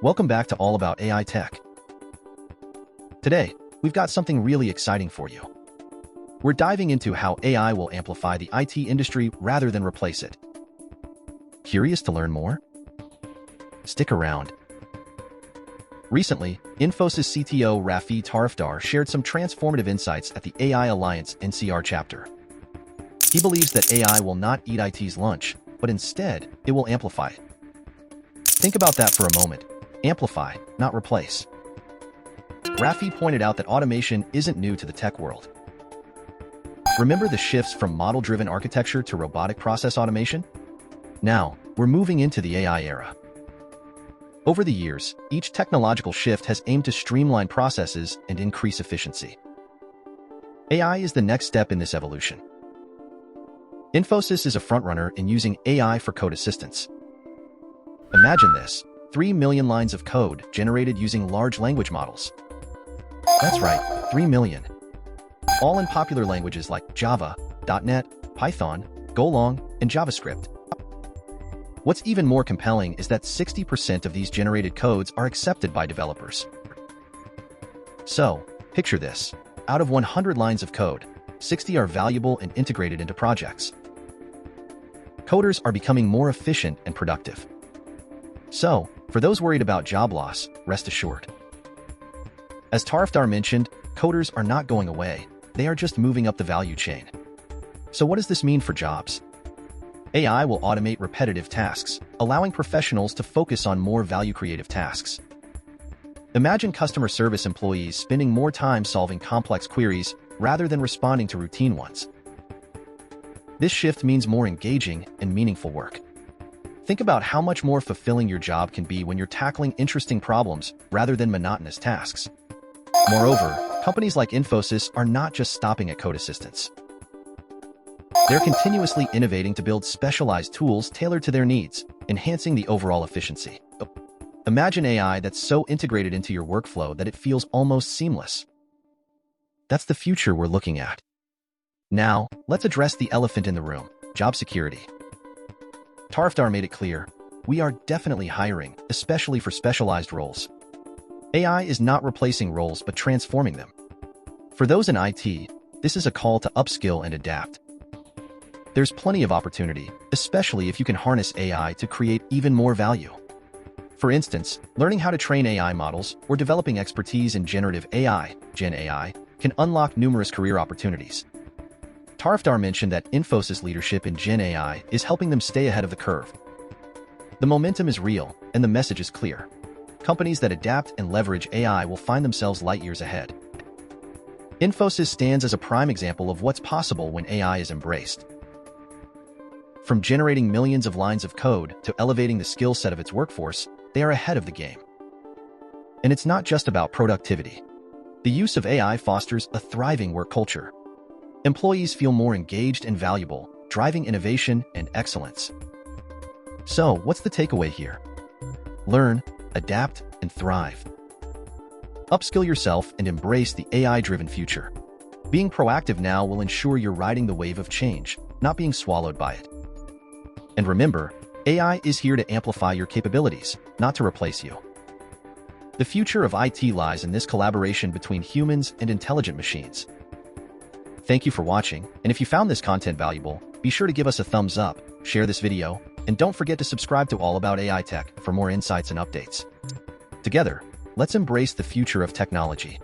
Welcome back to All About AI Tech. Today, we've got something really exciting for you. We're diving into how AI will amplify the IT industry rather than replace it. Curious to learn more? Stick around. Recently, Infosys CTO Rafee Tarafdar shared some transformative insights at the AI Alliance NCR chapter. He believes that AI will not eat IT's lunch, but instead, it will amplify it. Think about that for a moment. Amplify, not replace. Rafee pointed out that automation isn't new to the tech world. Remember the shifts from model-driven architecture to robotic process automation? Now, we're moving into the AI era. Over the years, each technological shift has aimed to streamline processes and increase efficiency. AI is the next step in this evolution. Infosys is a frontrunner in using AI for code assistance. Imagine this, 3 million lines of code generated using large language models. That's right, 3 million. All in popular languages like Java, .NET, Python, Golang, and JavaScript. What's even more compelling is that 60% of these generated codes are accepted by developers. So, picture this. Out of 100 lines of code, 60 are valuable and integrated into projects. Coders are becoming more efficient and productive. So, for those worried about job loss, rest assured. As Tarafdar mentioned, coders are not going away, they are just moving up the value chain. So what does this mean for jobs? AI will automate repetitive tasks, allowing professionals to focus on more value-creative tasks. Imagine customer service employees spending more time solving complex queries rather than responding to routine ones. This shift means more engaging and meaningful work. Think about how much more fulfilling your job can be when you're tackling interesting problems rather than monotonous tasks. Moreover, companies like Infosys are not just stopping at code assistance. They're continuously innovating to build specialized tools tailored to their needs, enhancing the overall efficiency. Imagine AI that's so integrated into your workflow that it feels almost seamless. That's the future we're looking at. Now, let's address the elephant in the room, job security. Tarafdar made it clear, we are definitely hiring, especially for specialized roles. AI is not replacing roles but transforming them. For those in IT, this is a call to upskill and adapt. There's plenty of opportunity, especially if you can harness AI to create even more value. For instance, learning how to train AI models or developing expertise in generative AI, Gen AI, can unlock numerous career opportunities. Tarafdar mentioned that Infosys' leadership in Gen AI is helping them stay ahead of the curve. The momentum is real, and the message is clear. Companies that adapt and leverage AI will find themselves light years ahead. Infosys stands as a prime example of what's possible when AI is embraced. From generating millions of lines of code to elevating the skill set of its workforce, they are ahead of the game. And it's not just about productivity. The use of AI fosters a thriving work culture. Employees feel more engaged and valuable, driving innovation and excellence. So, what's the takeaway here? Learn, adapt, and thrive. Upskill yourself and embrace the AI-driven future. Being proactive now will ensure you're riding the wave of change, not being swallowed by it. And remember, AI is here to amplify your capabilities, not to replace you. The future of IT lies in this collaboration between humans and intelligent machines. Thank you for watching, and if you found this content valuable, be sure to give us a thumbs up, share this video, and don't forget to subscribe to All About AI Tech for more insights and updates. Together, let's embrace the future of technology.